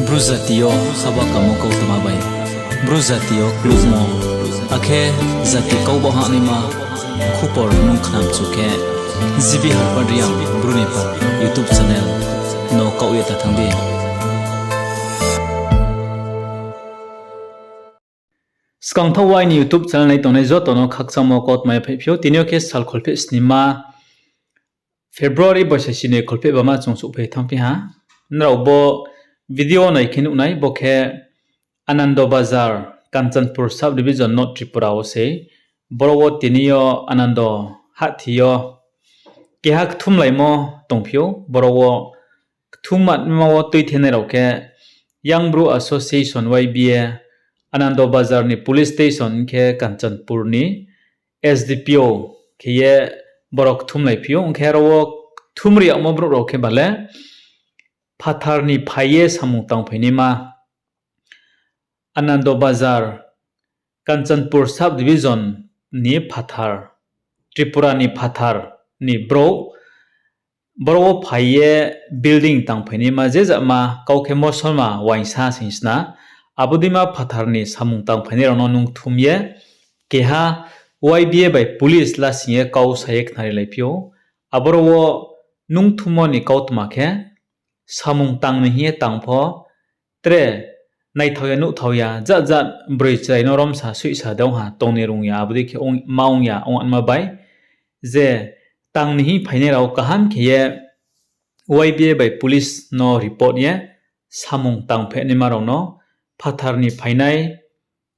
Bruzatio sabak kamu kau temabai. Bruzatio kluzmo. Akhe zati kau bohak nima. Kupor nung khnam cuke. Zibi harpadriam Brunipa YouTube channel. No kau ya tatangbi. Skang thawai ni YouTube channel nai tonai zo tono khaksamo kot mai phepio tinio ke sal kholpe snima February basasine kholpe bama chungsu phe thampi ha nraubo video nai khin unai bokhe Anando Bazar Kanchanpur sub division North Tripura ose borowo tinio Anando hathio kehak thumlai mo tongphio borowo thumat mawo tuithene roke Young Bru Association YBA Anando Bazar ni police station ke Kanchanpur ni SDPO ke ye borok thumlai phio ke ro thumri amo bro ro ke bale phathar ni phaye samung tang phaini ma Anando Bazar Kanchanpur sub division ni phathar Tripura ni phathar ni bro boro phaye building tang phaini ma je jama kauke mosolma waisa sinsna abudima phatharni samung tang phaini rono nung thumye keha YBA by police la singe kau sayek nari laipio aboro nung thumo ni kautma khe samung tang ni hi tangpho tre nai thoya nu thoya jat jat broi chai norom sa sui sa dong ha tongni rung ya abudi khe ong maung ya ong anma bai je tang ni hi phaine rao kaham khe YBA by police no report ye samung tang phe ni marong no phathar ni phainai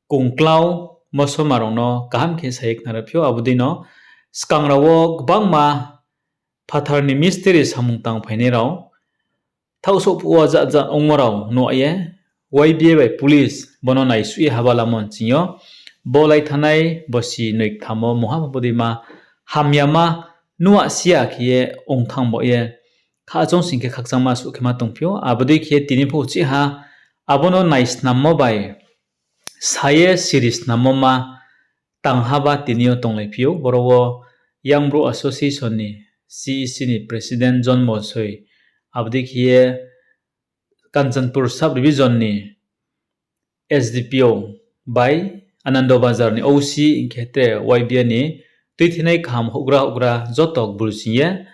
kungklau moso marong no kaham khe sayek narapyo abudi no skang rawo gbangma phathar ni mystery samung tang phaine rao thauso puwa ja ja ongmorao no ye YBA by police bono nai sui habalamon chinyo bolai thanai bosi noik thamo mohabodima hamyama nuwa sia khie ongthangbo ye kha jong singke khakjangma su khema tongpyo abudi khie tinipho chi ha abono nice nammo bai saye series namoma tanghaba tinio tonglaipyo borowo Young Bro Association ni CEC ni president John Mosoi abdi khie Kanchanpur sub division ni SDPO by Anando Bazar ni OC khete YBA ni tuithinai kham hogra jotok bulsiye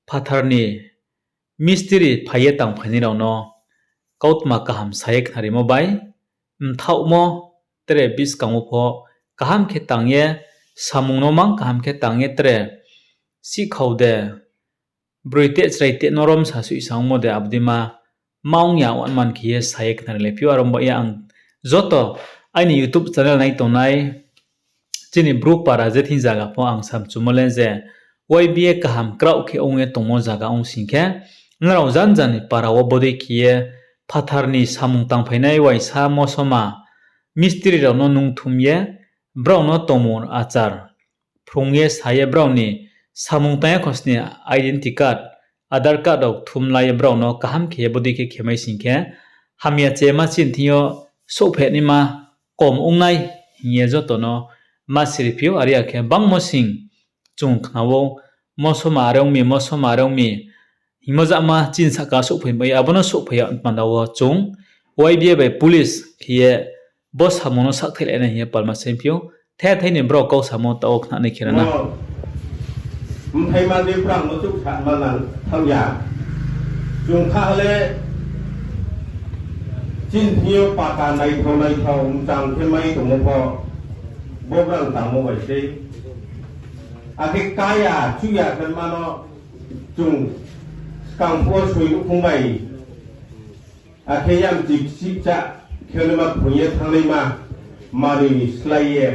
phathar ni mystery phaye tang phani rauno kautma kaham sayek harimo bai thaumo tre bis kamu pho kaham khe tangye samung no mang kaham khe tangye tre si khaude broite chraite norom sasu isangmo de abdima maung ya wan man khiye sayek nar le pio arom ya ang joto aini YouTube channel nai tonai chini bru para Jething jaga pho ang sam chumole je YBA kaham krau khe onge tongmo jaga ong singkhe ngarau jan jan para wo bode khiye phatharni samung tangphainai waisa mosoma mystery rano nung thumye brauno tomor achar phrungye saye brauni samung taya khosni identity card Aadhaar card ok thumlai brauno kaham khe bodi ke khemai singkhe hamya chema chinthio sophe ni ma kom ongnai hiye jotono masiripio aria khe bangmo sing chung khawo mosoma rongmi himojama chin saka sophe bai abono sophe pandawo chung YBA by police hiye boss hamono sakthel ena hiye palma sempio the thaini bro kau samo ta ok na khirana thai man de prang no chuk than man thang ya chung kha le chin thio pa ka nai thau chang the mai to mo pho bo brang ta mo bai se a ke kaya chu ya kan ma no chung kang pho sui lu khung bai a ke yam tik sik cha khele ma phuye thang le ma mari slai ye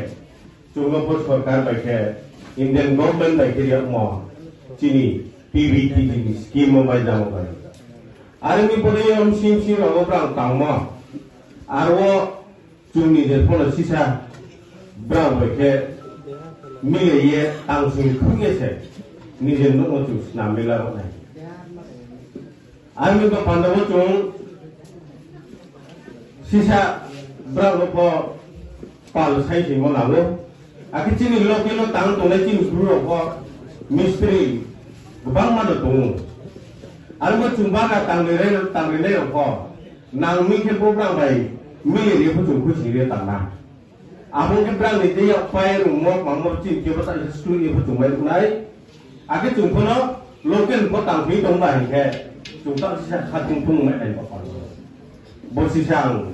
chung no pho sarkar bai ke Indian government bai ke mo chini PVT ni scheme mo bai jamo bai armi pore yam sim ro brang tang mo arwo chung ni de pho sisa brang bai ke mile ye tang sing khung ye se ni de no mo chu na mila ro nai armi ko pandawo chung sisa brang po pal sai si mo na lo akicini lo kilo tang to na chin bro po mystery bang ma do tung almo chumba ka tang le po nang mi ke program bai mi ri phu chung khu si ri tang na abong ke brang ni de ya pai ru mo mang mo chi ke ba sa stu ni phu chung bai nai a ke chung phu no local ko tang phi dong bai ke chung ta si sa khat chung phung mai dai ba pa bo si sang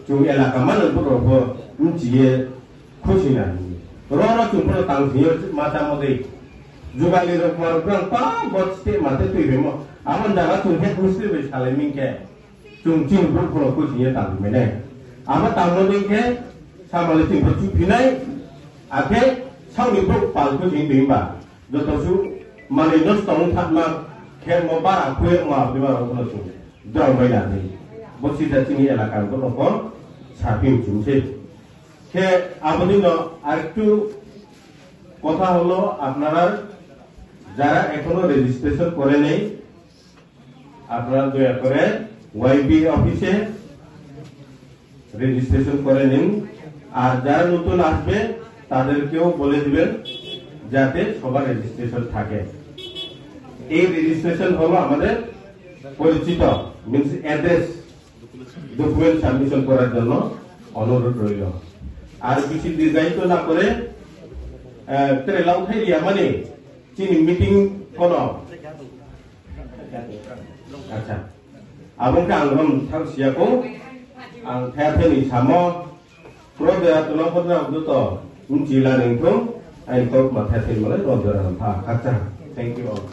chung ya la ka man ro ro bo mi chi ye khu si na ro ro chung phu tang phi ma ta mo de jugali ro par brang pa bo ste ma te tu be mo amon da ga chung he khu si be sa le min ke chung ching phu phu khu si ye tang me ne ama tang mo de ke sa ma le ting phu chu phi nai a ke sau ni phu pa khu si be ba do to su ma le no tong tha ma ke mo ba ra khu ma be ba ro ko su do bai da ni bo si da ching ye la ka ko ko sa phi chu se ke আপনি আরেকটু কথা হলো আপনারা যারা এখনো রেজিস্ট্রেশন করে নেই আপনারা দয়া করে ওয়াইবি অফিসে রেজিস্ট্রেশন করে নিন আর যারা নতুন আসবে তাদেরকেও বলে দিবেন যাতে সবার রেজিস্ট্রেশন থাকে এই রেজিস্ট্রেশন হলো আমাদের পরিচিত মিন্স অ্যাড্রেস ডকুমেন্ট সাবমিশন করার জন্য অনুরোধ রইল আর বেশি দীর্ঘায়িত না করে ট্রেলাও খাইয়া মানে চিনি মিটিং কোন আচ্ছা abang kang rom thang sia ko ang tha the ni samo pro de to lo ko na du to un chi la ning thong ai ko ma tha the ma le ro de ram pha kha cha thank you all